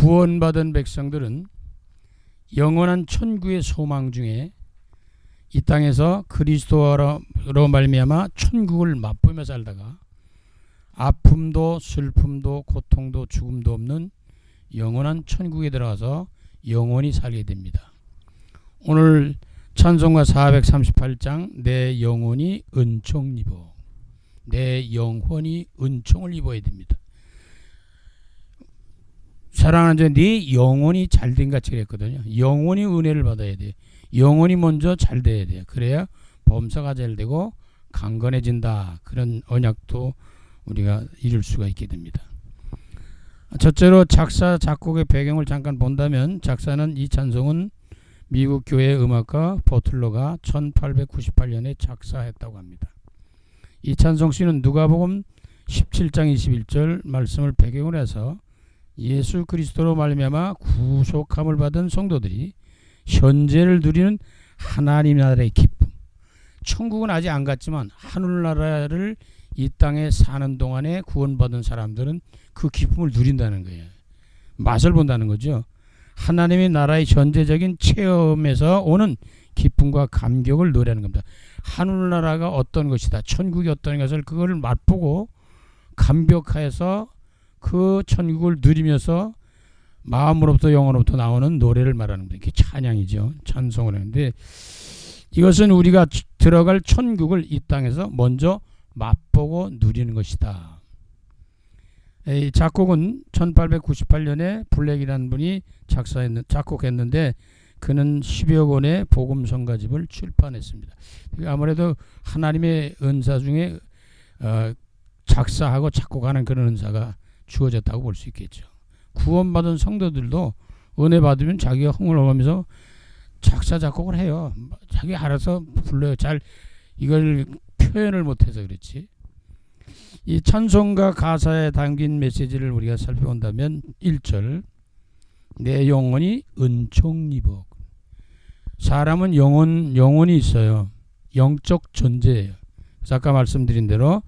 구원받은 백성들은 영원한 천국의 소망 중에 이 땅에서 그리스도로 말미암아 천국을 맛보며 살다가 아픔도 슬픔도 고통도 죽음도 없는 영원한 천국에 들어가서 영원히 살게 됩니다. 오늘 찬송가 438장 내 영혼이 은총 입어, 내 영혼이 은총을 입어야 됩니다. 사랑하는 자, 네 영혼이 잘된 같이 그랬거든요. 영혼이 은혜를 받아야 돼. 영혼이 먼저 잘 돼야 돼요. 그래야 범사가 잘 되고 강건해진다. 그런 언약도 우리가 이룰 수가 있게 됩니다. 첫째로 작사 작곡의 배경을 잠깐 본다면, 작사는 이 찬송은 미국 교회 음악가 버틀러가 1898년에 작사했다고 합니다. 이 찬송시는 누가복음 17장 21절 말씀을 배경으로 해서 예수 그리스도로 말미암아 구속함을 받은 성도들이 현재를 누리는 하나님 나라의 기쁨, 천국은 아직 안 갔지만 하늘나라를 이 땅에 사는 동안에 구원받은 사람들은 그 기쁨을 누린다는 거예요. 맛을 본다는 거죠. 하나님의 나라의 현재적인 체험에서 오는 기쁨과 감격을 노래하는 겁니다. 하늘나라가 어떤 것이다, 천국이 어떤 것을 그걸 맛보고 감격해서 그 천국을 누리면서 마음으로부터 영혼으로부터 나오는 노래를 말하는 겁니다. 이게 찬양이죠. 찬송을 하는데, 이것은 우리가 들어갈 천국을 이 땅에서 먼저 맛보고 누리는 것이다. 이 작곡은 1898년에 블랙이라는 분이 작곡했는데, 그는 10여 권의 복음성가집을 출판했습니다. 아무래도 하나님의 은사 중에 작사하고 작곡하는 그런 은사가 주어졌다고 볼 수 있겠죠. 구원받은 성도들도 은혜 받으면 자기가 흥얼흥얼하면서 작사 작곡을 해요. 자기 알아서 불러요. 잘 이걸 표현을 못해서 그렇지. 이 찬송가 가사에 담긴 메시지를 우리가 살펴본다면 1절 내 영혼이 은총 입어. 사람은 영혼이 있어요. 영적 존재예요. 그래서 아까 말씀드린 대로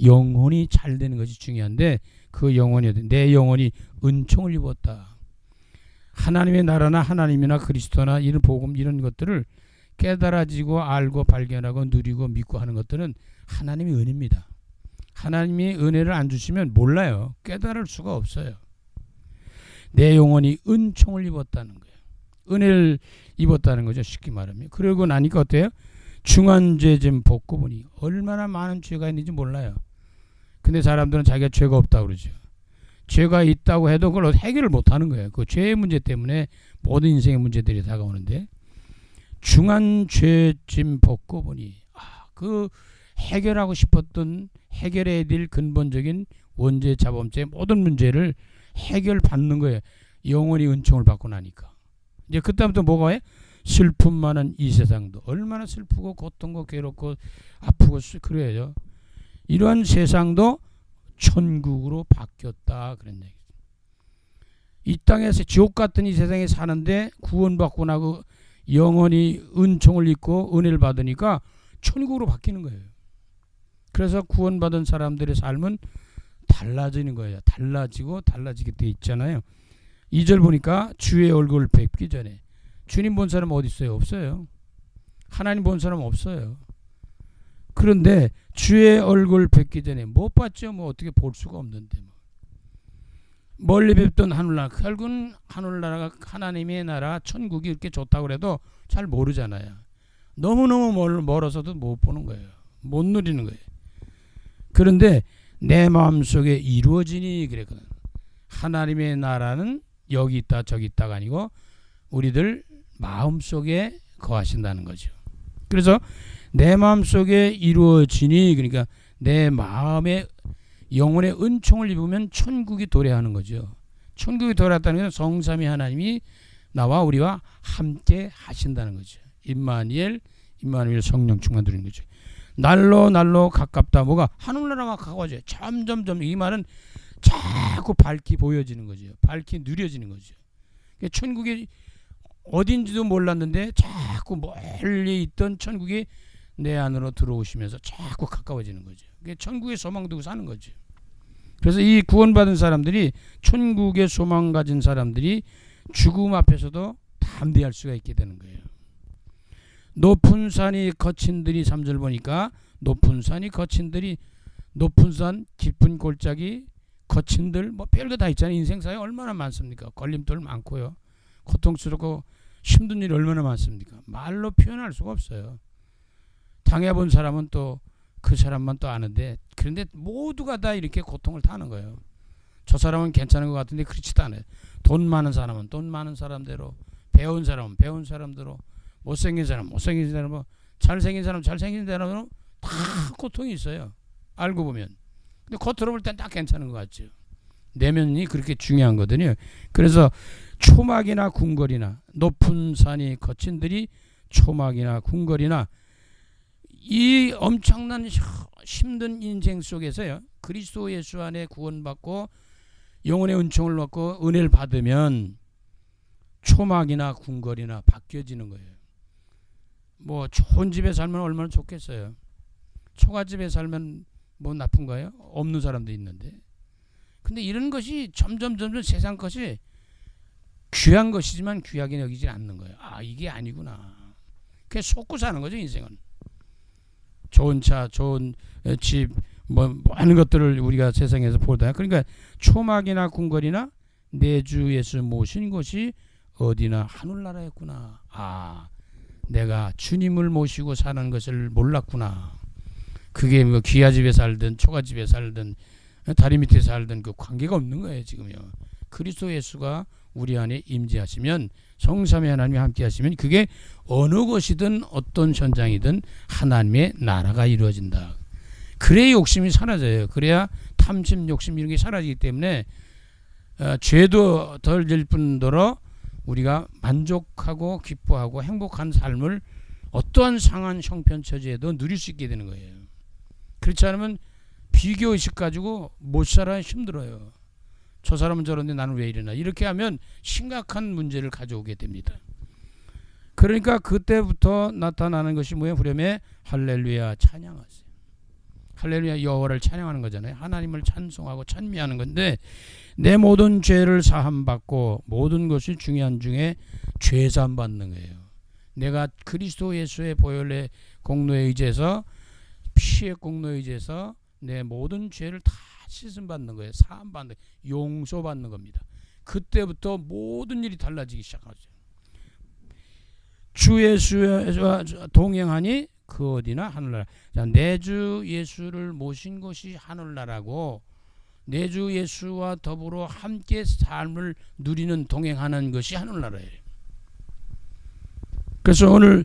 영혼이 잘 되는 것이 중요한데, 그 영혼이 내 영혼이 은총을 입었다. 하나님의 나라나 하나님이나 그리스도나 이런 복음 이런 것들을 깨달아지고 알고 발견하고 누리고 믿고 하는 것들은 하나님의 은혜입니다. 하나님이 은혜를 안 주시면 몰라요. 깨달을 수가 없어요. 내 영혼이 은총을 입었다는 거예요. 은혜를 입었다는 거죠. 쉽게 말하면. 그러고 나니까 어때요? 중한 죄 좀 벗고 보니 얼마나 많은 죄가 있는지 몰라요. 근데 사람들은 자기가 죄가 없다고 그러죠. 죄가 있다고 해도 그걸 해결을 못하는 거예요. 그 죄의 문제 때문에 모든 인생의 문제들이 다가오는데, 중한 죄짐 벗고 보니 그 해결하고 싶었던 해결해야 될 근본적인 원죄 자범죄 모든 문제를 해결받는 거예요. 영원히 은총을 받고 나니까. 이제 그다음부터 뭐가 해? 슬픔 많은 이 세상도 얼마나 슬프고 고통고 괴롭고 아프고 그래요. 이러한 세상도 천국으로 바뀌었다, 그런 얘기죠. 이 땅에서 지옥 같은 이 세상에 사는데 구원받고 나고 영원히 은총을 입고 은혜를 받으니까 천국으로 바뀌는 거예요. 그래서 구원받은 사람들의 삶은 달라지는 거예요. 달라지고 달라지게 돼 있잖아요. 2절 보니까 주의 얼굴을 뵙기 전에, 주님 본 사람 어디 있어요? 없어요. 하나님 본 사람 없어요. 그런데 주의 얼굴 뵙기 전에 못 봤죠. 뭐 어떻게 볼 수가 없는데, 멀리 뵙던 하늘나라, 결국은 하늘나라가 하나님의 나라 천국이 이렇게 좋다고 그래도 잘 모르잖아요. 너무너무 멀어서도 못 보는 거예요. 못 누리는 거예요. 그런데 내 마음속에 이루어지니 그랬거든. 하나님의 나라는 여기 있다 저기 있다가 아니고 우리들 마음속에 거하신다는 거죠. 그래서 내 마음속에 이루어지니, 그러니까 내 마음에 영혼의 은총을 입으면 천국이 도래하는 거죠. 천국이 도래했다는 것은 성삼위 하나님이 나와 우리와 함께 하신다는 거죠. 임마누엘 성령 충만 드리는 거죠. 날로 가깝다. 뭐가? 하늘나라가 가까워져요. 점점점. 이 말은 자꾸 밝히 보여지는 거죠. 밝히 누려지는 거죠. 천국이 어딘지도 몰랐는데 자꾸 멀리 있던 천국이 내 안으로 들어오시면서 자꾸 가까워지는 거죠. 천국의 소망 두고 사는 거죠. 그래서 이 구원받은 사람들이, 천국의 소망 가진 사람들이 죽음 앞에서도 담대할 수가 있게 되는 거예요. 높은 산이 거친들이 3절 보니까 높은 산이 거친들이, 높은 산 깊은 골짜기 거친들 뭐 별거 다 있잖아요. 인생사에 얼마나 많습니까? 걸림돌 많고요. 고통스럽고 힘든 일이 얼마나 많습니까? 말로 표현할 수가 없어요. 당해본 사람은 또 그 사람만 또 아는데, 그런데 모두가 다 이렇게 고통을 타는 거예요. 저 사람은 괜찮은 것 같은데 그렇지도 않아요. 돈 많은 사람은 돈 많은 사람대로, 배운 사람은 배운 사람대로, 못생긴 사람은 못생긴 사람은, 잘생긴 사람은 잘생긴 사람은 다 고통이 있어요. 알고 보면. 근데 겉으로 볼 땐 다 괜찮은 것 같죠. 내면이 그렇게 중요한 거거든요. 그래서 초막이나 궁궐이나, 높은 산이 거친들이 초막이나 궁궐이나, 이 엄청난 힘든 인생 속에서요, 그리스도 예수 안에 구원받고 영혼의 은총을 받고 은혜를 받으면 초막이나 궁궐이나 바뀌어지는 거예요. 뭐 좋은 집에 살면 얼마나 좋겠어요. 초가집에 살면 뭐 나쁜가요? 없는 사람도 있는데. 근데 이런 것이 점점 세상 것이 귀한 것이지만 귀하게 여기지 않는 거예요. 아, 이게 아니구나. 그게 속고 사는 거죠, 인생은. 좋은 차, 좋은 집, 뭐 많은 것들을 우리가 세상에서 보다. 그러니까 초막이나 궁궐이나 내 주 예수 모신 곳이 어디나 하늘나라였구나. 아, 내가 주님을 모시고 사는 것을 몰랐구나. 그게 뭐 귀하집에 살든 초가집에 살든 다리 밑에 살든 그 관계가 없는 거예요, 지금요. 그리스도 예수가 우리 안에 임재하시면, 성삼위 하나님이 함께 하시면, 그게 어느 것이든 어떤 현장이든 하나님의 나라가 이루어진다. 그래야 욕심이 사라져요. 그래야 탐심, 욕심 이런 게 사라지기 때문에 죄도 덜 질 뿐더러 우리가 만족하고 기뻐하고 행복한 삶을 어떠한 상한 형편처지에도 누릴 수 있게 되는 거예요. 그렇지 않으면 비교의식 가지고 못 살아 힘들어요. 저 사람은 저런데 나는 왜 이러나. 이렇게 하면 심각한 문제를 가져오게 됩니다. 그러니까 그때부터 나타나는 것이 뭐예요? 후렴에 할렐루야 찬양하세요. 할렐루야, 여호와를 찬양하는 거잖아요. 하나님을 찬송하고 찬미하는 건데, 내 모든 죄를 사함받고, 모든 것이 중요한 중에 죄 사함받는 거예요. 내가 그리스도 예수의 보혈의 공로에 의지해서, 피의 공로에 의지해서 내 모든 죄를 다 씻음받는 거예요. 사함받는 거예요. 용서받는 겁니다. 그때부터 모든 일이 달라지기 시작하죠. 주 예수와 동행하니 그 어디나 하늘나라. 내 주 예수를 모신 것이 하늘나라고, 내 주 예수와 더불어 함께 삶을 누리는, 동행하는 것이 하늘나라예요. 그래서 오늘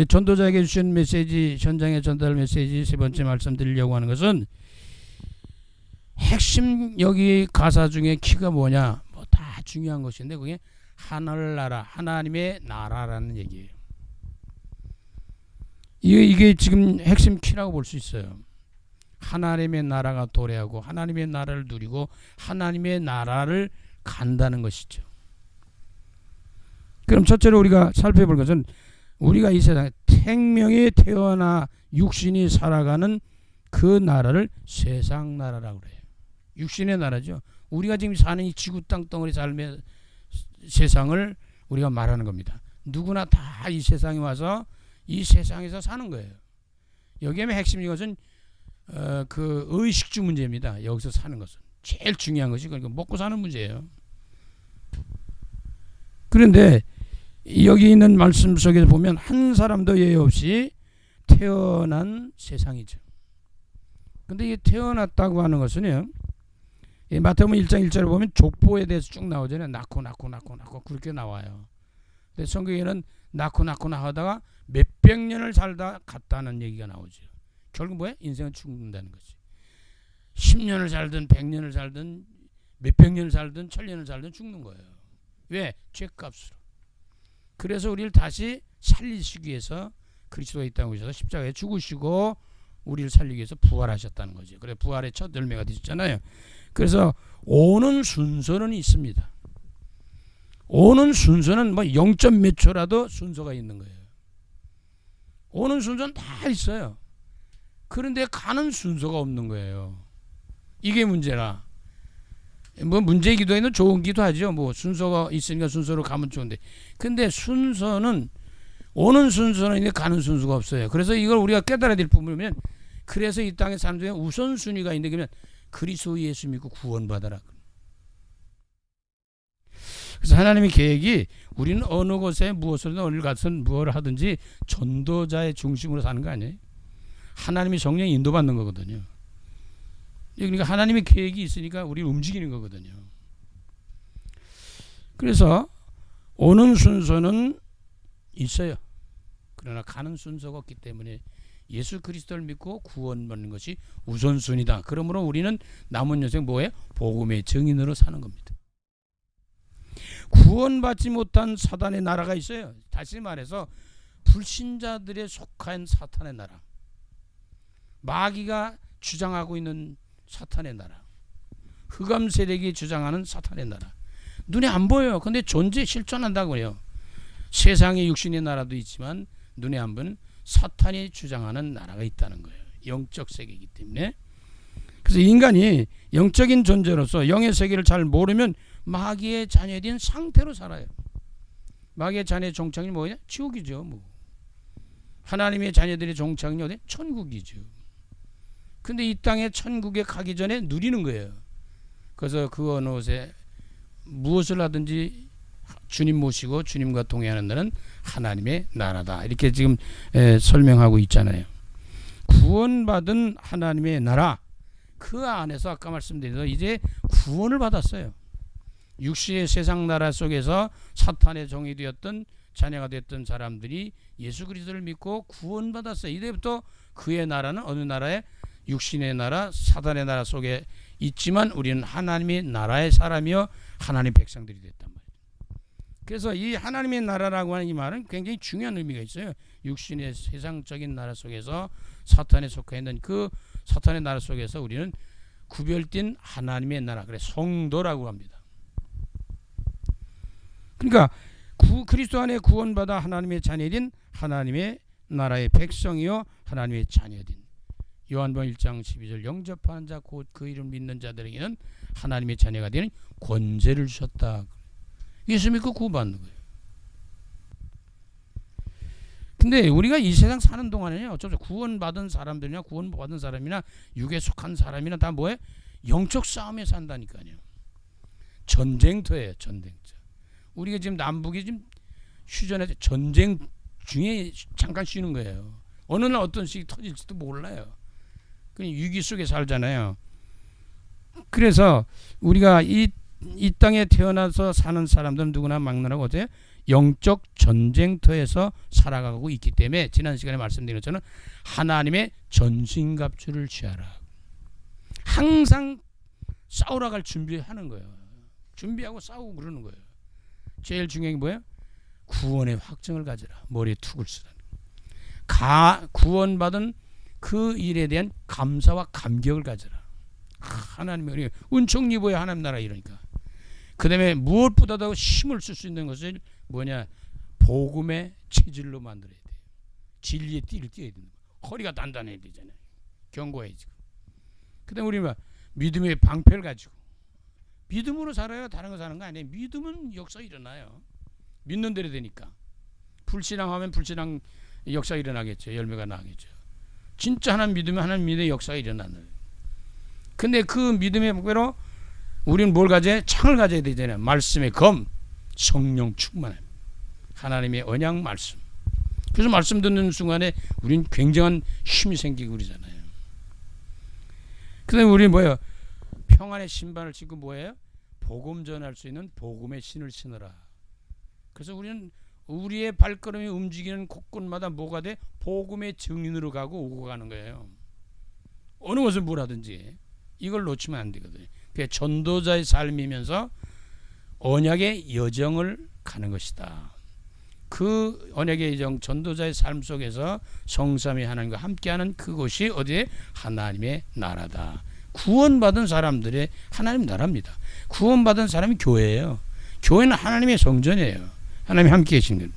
전도자에게 주신 메시지, 현장에 전달 메시지 세 번째 말씀드리려고 하는 것은, 핵심 여기 가사 중에 키가 뭐냐, 뭐 다 중요한 것인데 그게 하늘나라, 하나님의 나라라는 얘기예요. 이게 지금 핵심 키라고 볼 수 있어요. 하나님의 나라가 도래하고 하나님의 나라를 누리고 하나님의 나라를 간다는 것이죠. 그럼 첫째로 우리가 살펴볼 것은, 우리가 이 세상에 생명이 태어나 육신이 살아가는 그 나라를 세상 나라라고 그래요. 육신의 나라죠. 우리가 지금 사는 이 지구 땅덩어리 삶의 세상을 우리가 말하는 겁니다. 누구나 다 이 세상에 와서 이 세상에서 사는 거예요. 여기에 핵심인 것은 그 의식주 문제입니다. 여기서 사는 것은 제일 중요한 것이 그러니까 먹고 사는 문제예요. 그런데 여기 있는 말씀 속에서 보면 한 사람도 예외 없이 태어난 세상이죠. 근데 이 태어났다고 하는 것은요, 마태복음 1장 1절을 보면 족보에 대해서 쭉 나오잖아요. 낳고 그렇게 나와요. 근데 성경에는 낳고 하다가 몇백 년을 살다 갔다는 얘기가 나오죠. 결국 뭐야? 인생은 죽는다는 거지. 10년을 살든 100년을 살든 몇백 년을 살든 1000년을 살든 죽는 거예요. 왜? 죄값으로. 그래서 우리를 다시 살리시기 위해서 그리스도가 이 땅에 오셔서 십자가에 죽으시고 우리를 살리기 위해서 부활하셨다는 거죠. 그래, 부활의 첫 열매가 되셨잖아요. 그래서 오는 순서는 있습니다. 오는 순서는 뭐 0점 몇 초라도 순서가 있는 거예요. 오는 순서는 다 있어요. 그런데 가는 순서가 없는 거예요. 이게 문제라. 뭐 문제 기도에는 좋은 기도하죠. 뭐 순서가 있으니까 순서로 가면 좋은데, 근데 순서는 오는 순서는 있는데 가는 순서가 없어요. 그래서 이걸 우리가 깨달아야 될 부분이면, 그래서 이 땅의 사람 중에 우선순위가 있는데, 그러면 그리스도 예수 믿고 구원받아라. 그래서 하나님의 계획이 우리는 어느 곳에 무엇을 어딜 가든 무엇을 하든지 전도자의 중심으로 사는 거 아니에요. 하나님이 성령이 인도받는 거거든요. 그러니까 하나님의 계획이 있으니까 우리를 움직이는 거거든요. 그래서 오는 순서는 있어요. 그러나 가는 순서가 없기 때문에 예수 그리스도를 믿고 구원받는 것이 우선순위다. 그러므로 우리는 남은 여생 뭐예요? 복음의 증인으로 사는 겁니다. 구원받지 못한 사단의 나라가 있어요. 다시 말해서 불신자들에 속한 사탄의 나라, 마귀가 주장하고 있는 사탄의 나라, 흑암 세력이 주장하는 사탄의 나라. 눈에 안 보여요. 근데 존재 실존한다고 해요. 세상의 육신의 나라도 있지만 눈에 안 보이는 사탄이 주장하는 나라가 있다는 거예요. 영적 세계이기 때문에. 그래서 인간이 영적인 존재로서 영의 세계를 잘 모르면 마귀의 자녀된 상태로 살아요. 마귀의 자녀의 종착이 뭐냐? 지옥이죠. 뭐. 하나님의 자녀들의 종착이 어디? 천국이죠. 근데 이 땅에 천국에 가기 전에 누리는 거예요. 그래서 그 어느 곳에 무엇을 하든지 주님 모시고 주님과 동행하는 나라는 하나님의 나라다. 이렇게 지금 설명하고 있잖아요. 구원받은 하나님의 나라, 그 안에서 아까 말씀드린 대로 이제 구원을 받았어요. 육신의 세상 나라 속에서 사탄의 종이 되었던 자녀가 됐던 사람들이 예수 그리스도를 믿고 구원받았어요. 이제부터 그의 나라는 어느 나라에? 육신의 나라, 사탄의 나라 속에 있지만 우리는 하나님의 나라의 사람이요 하나님의 백성들이 됐단 말이에요. 그래서 이 하나님의 나라라고 하는 이 말은 굉장히 중요한 의미가 있어요. 육신의 세상적인 나라 속에서 사탄에 속해 있는 그 사탄의 나라 속에서 우리는 구별된 하나님의 나라, 그래 성도라고 합니다. 그러니까 그리스도 안에 구원받아 하나님의 자녀된 하나님의 나라의 백성이요 하나님의 자녀된, 요한복음 1장 12절 영접하는 자 곧 그 이름 믿는 자들에게는 하나님의 자녀가 되는 권세를 주셨다. 예수 믿고 구원받는 거예요. 근데 우리가 이 세상 사는 동안에는 어쩌죠? 구원받은 사람들이나 구원받은 사람이나 육에 속한 사람이나 다 뭐예요? 영적 싸움에 산다니까요. 전쟁터예요. 전쟁터. 우리가 지금 남북이 지금 휴전에 전쟁 중에 잠깐 쉬는 거예요. 어느 날 어떤 식이 터질지도 몰라요. 그냥 위기 속에 살잖아요. 그래서 우리가 이 땅에 태어나서 사는 사람들은 누구나 막론하고 어때요? 영적 전쟁터에서 살아가고 있기 때문에 지난 시간에 말씀드린 것처럼 하나님의 전신갑주를 취하라. 항상 싸우러 갈 준비하는 거예요. 준비하고 싸우고 그러는 거예요. 제일 중요한 게 뭐예요? 구원의 확증을 가져라. 머리에 툭을 쓰라는 거예요. 구원받은 그 일에 대한 감사와 감격을 가져라. 하나님의 은총 입어야 하나님 나라. 이러니까 그 다음에 무엇보다도 힘을 쓸 수 있는 것을 뭐냐? 복음의 체질로 만들어야 돼요. 진리의 띠를 띄어야 된다. 허리가 단단해야 되잖아요. 견고해야지. 그 다음에 우리 믿음의 방패를 가지고 믿음으로 살아야 다른 거 사는 거 아니에요. 믿음은 역사 일어나요. 믿는 대로 되니까. 불신앙하면 불신앙 역사 일어나겠죠. 열매가 나겠죠. 진짜 하나님 믿으면 하나님 믿음의 역사가 일어나는. 근데 그 믿음의 목표로 우리는 뭘 가져야? 창을 가져야 되잖아요. 말씀의 검, 성령 충만함, 하나님의 언약 말씀. 그래서 말씀 듣는 순간에 우리는 굉장한 힘이 생기고 그러잖아요. 그다음에 우리 뭐예요? 평안의 신발을 신고 뭐예요? 복음 전할 수 있는 복음의 신을 신으라. 그래서 우리는 우리의 발걸음이 움직이는 곳곳마다 뭐가 돼? 복음의 증인으로 가고 오고 가는 거예요. 어느 것을 뭘 하든지 이걸 놓치면 안 되거든요. 그게 전도자의 삶이면서 언약의 여정을 가는 것이다. 그 언약의 여정, 전도자의 삶 속에서 성삼위 하나님과 함께하는 그곳이 어디에? 하나님의 나라다. 구원받은 사람들의 하나님 나라입니다. 구원받은 사람이 교회예요. 교회는 하나님의 성전이에요. 하나님이 함께 계신 것.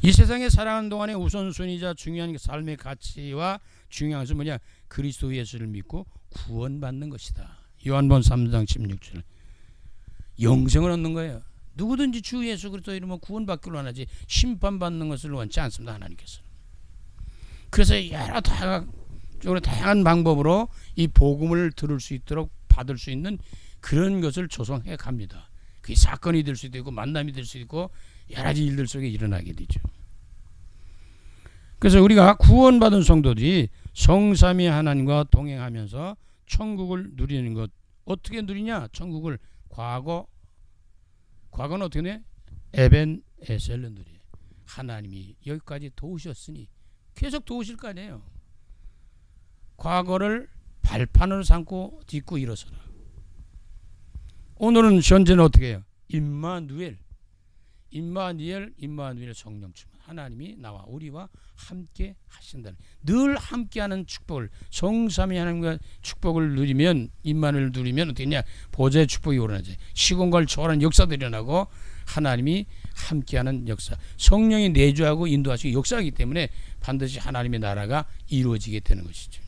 이 세상에 살아가는 동안에 우선순위자 중요한 삶의 가치와 중요한 것은 뭐냐? 그리스도 예수를 믿고 구원받는 것이다. 요한복음 3장 16절. 영생을 얻는 거예요. 누구든지 주 예수 그리스도 이름으로 구원받기로 원하지 심판받는 것을 원치 않습니다. 하나님께서는. 그래서 여러 다양한 방법으로 이 복음을 들을 수 있도록 받을 수 있는 그런 것을 조성해 갑니다. 그게 사건이 될 수도 있고 만남이 될 수도 있고 여러 가지 일들 속에 일어나게 되죠. 그래서 우리가 구원받은 성도들이 성삼위 하나님과 동행하면서 천국을 누리는 것. 어떻게 누리냐? 천국을 과거는 어떻게 돼? 에벤에셀로 누려. 하나님이 여기까지 도우셨으니 계속 도우실 거 아니에요. 과거를 발판으로 삼고 딛고 일어서라. 오늘은 현재는 어떻게 해요? 임마누엘 성령 충만. 하나님이 나와 우리와 함께 하신다는, 늘 함께하는 축복을, 성삼위 하나님과 축복을 누리면, 임마누엘을 누리면 어떻게 되냐? 보좌의 축복이 오르나지. 시공간을 초월한 역사들이 일어나고 하나님이 함께하는 역사, 성령이 내주하고 인도하시고 역사하기 때문에 반드시 하나님의 나라가 이루어지게 되는 것이죠.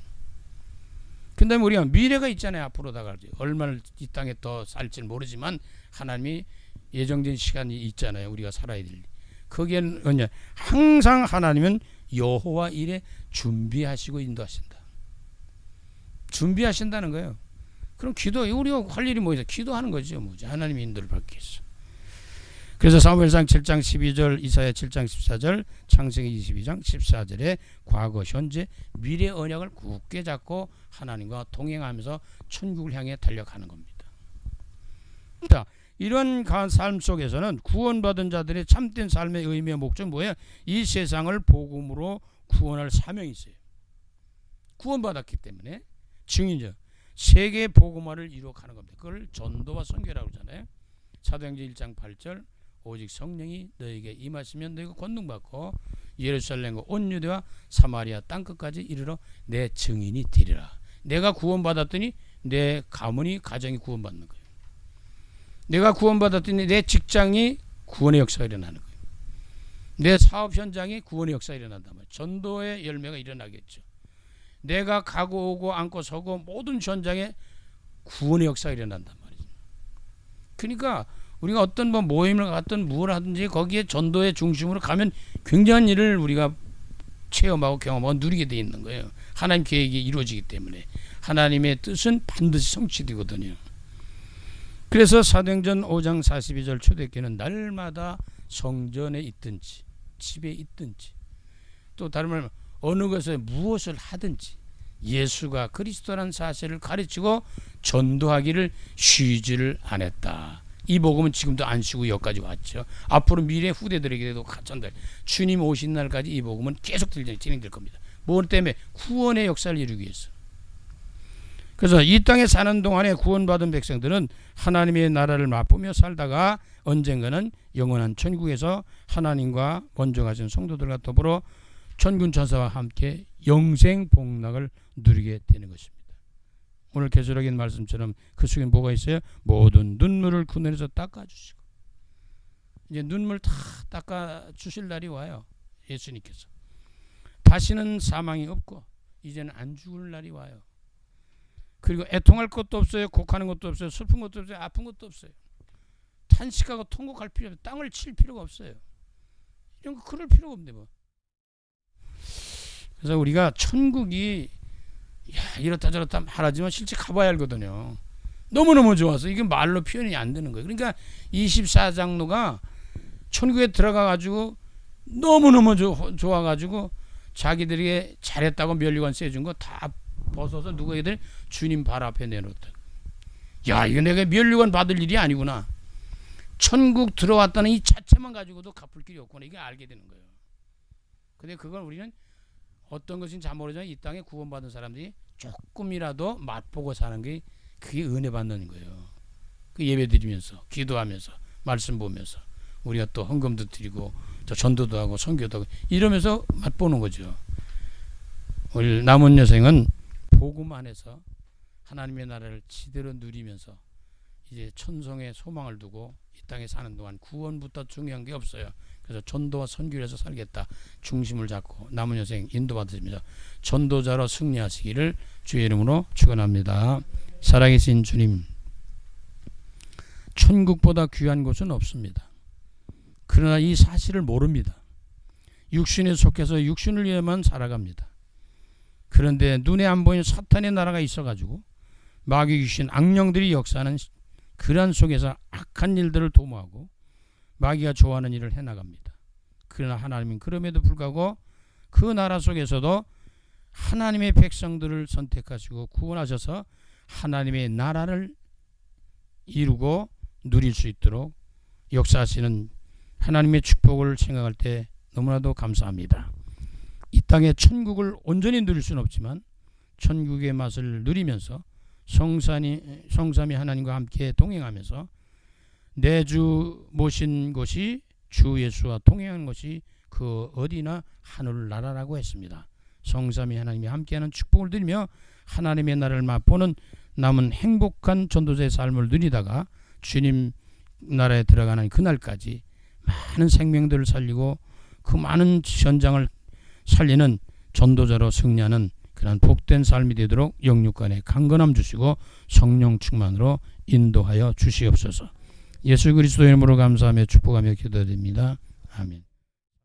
그 다음에 우리가 미래가 있잖아요. 앞으로 다가지. 얼마나 이 땅에 더 살지는 모르지만 하나님이 예정된 시간이 있잖아요. 우리가 살아야 될. 거기에는 뭐냐? 항상 하나님은 여호와 일에 준비하시고 인도하신다. 준비하신다는 거예요. 그럼 기도, 우리가 할 일이 뭐죠? 기도하는 거죠. 뭐죠? 하나님의 인도를 받기 위해서. 그래서 사무엘상 7장 12절, 이사야 7장 14절, 창세기 22장 14절에 과거, 현재, 미래 언약을 굳게 잡고 하나님과 동행하면서 천국을 향해 달려가는 겁니다. 자, 이런 삶 속에서는 구원받은 자들의 참된 삶의 의미와 목적은 뭐예요? 이 세상을 복음으로 구원할 사명이 있어요. 구원받았기 때문에 증인이죠. 세계 복음화를 이루어가는 겁니다. 그걸 전도와 선교라고 하잖아요. 사도행전 1장 8절, 오직 성령이 너에게 임하시면 너희가 권능받고 예루살렘과 온 유대와 사마리아 땅끝까지 이르러 내 증인이 되리라. 내가 구원받았더니 내 가문이, 가정이 구원받는 거예요. 내가 구원받았더니 내 직장이 구원의 역사가 일어나는 거예요. 내 사업 현장에 구원의 역사가 일어난단 말이에요. 전도의 열매가 일어나겠죠. 내가 가고 오고 앉고 서고 모든 현장에 구원의 역사가 일어난단 말이죠. 그러니까 우리가 어떤 모임을 갔든 무엇을 하든지 거기에 전도의 중심으로 가면 굉장한 일을 우리가 체험하고 경험하고 누리게 돼 있는 거예요. 하나님 계획이 이루어지기 때문에 하나님의 뜻은 반드시 성취되거든요. 그래서 사도행전 5장 42절 초대교회는 날마다 성전에 있든지 집에 있든지 또 다른 말로 어느 것에 무엇을 하든지 예수가 그리스도라는 사실을 가르치고 전도하기를 쉬지를 않았다. 이 복음은 지금도 안 쉬고 여기까지 왔죠. 앞으로 미래 후대들에게도 전달. 주님 오신 날까지 이 복음은 계속 진행될 겁니다. 뭐 때문에? 구원의 역사를 이루기 위해서. 그래서 이 땅에 사는 동안에 구원받은 백성들은 하나님의 나라를 맛보며 살다가 언젠가는 영원한 천국에서 하나님과 먼저 가신 성도들과 더불어 천군 천사와 함께 영생 복락을 누리게 되는 것입니다. 오늘 계시록의 말씀처럼 그 속에 뭐가 있어요? 모든 눈물을 그 눈에서 닦아주시고 이제 눈물 다 닦아주실 날이 와요. 예수님께서 다시는 사망이 없고 이제는 안 죽을 날이 와요. 그리고 애통할 것도 없어요. 곡하는 것도 없어요. 슬픈 것도 없어요. 아픈 것도 없어요. 탄식하고 통곡할 필요 없어요. 땅을 칠 필요가 없어요. 이런 거 그럴 필요가 없네 뭐. 그래서 우리가 천국이 이렇다 저렇다 말하지만 실제 가봐야 알거든요. 너무너무 좋아서 이게 말로 표현이 안 되는 거예요. 그러니까 24장로가 천국에 들어가가지고 너무너무 좋아가지고 자기들에게 잘했다고 면류관 쐬준 거 다 벗어서 누구에게 주님 발 앞에 내놓았다. 야, 이거 내가 면류관 받을 일이 아니구나. 천국 들어왔다는 이 자체만 가지고도 갚을 길이 없구나. 이게 알게 되는 거예요. 근데 그걸 우리는 어떤 것인지 잘 모르지만 이 땅에 구원받은 사람들이 조금이라도 맛보고 사는 게 그게 은혜 받는 거예요. 그 예배 드리면서 기도하면서 말씀 보면서 우리가 또 헌금도 드리고 또 전도도 하고 선교도 하고 이러면서 맛보는 거죠. 우리 남은 여생은 복음 안에서 하나님의 나라를 지대로 누리면서 이제 천성에 소망을 두고 이 땅에 사는 동안 구원부터 중요한 게 없어요. 그래서 전도와 선교를 해서 살겠다 중심을 잡고 남은 여생 인도받으십니다. 전도자로 승리하시기를 주의 이름으로 축원합니다. 살아계신 주님, 천국보다 귀한 곳은 없습니다. 그러나 이 사실을 모릅니다. 육신에 속해서 육신을 위해만 살아갑니다. 그런데 눈에 안 보이는 사탄의 나라가 있어가지고 마귀 귀신 악령들이 역사하는 그런 속에서 악한 일들을 도모하고 마귀가 좋아하는 일을 해나갑니다. 그러나 하나님은 그럼에도 불구하고 그 나라 속에서도 하나님의 백성들을 선택하시고 구원하셔서 하나님의 나라를 이루고 누릴 수 있도록 역사하시는 하나님의 축복을 생각할 때 너무나도 감사합니다. 이 땅의 천국을 온전히 누릴 수는 없지만 천국의 맛을 누리면서 성삼위 하나님과 함께 동행하면서 내 주 모신 곳이 주 예수와 동행하는 것이 그 어디나 하늘나라라고 했습니다. 성삼위 하나님이 함께하는 축복을 누리며 하나님의 나라를 맛보는 남은 행복한 전도자의 삶을 누리다가 주님 나라에 들어가는 그날까지 많은 생명들을 살리고 그 많은 현장을 살리는 전도자로 승리하는 그런 복된 삶이 되도록 영육간에 강건함 주시고 성령 충만으로 인도하여 주시옵소서. 예수 그리스도의 이름으로 감사하며 축복하며 기도드립니다. 아멘.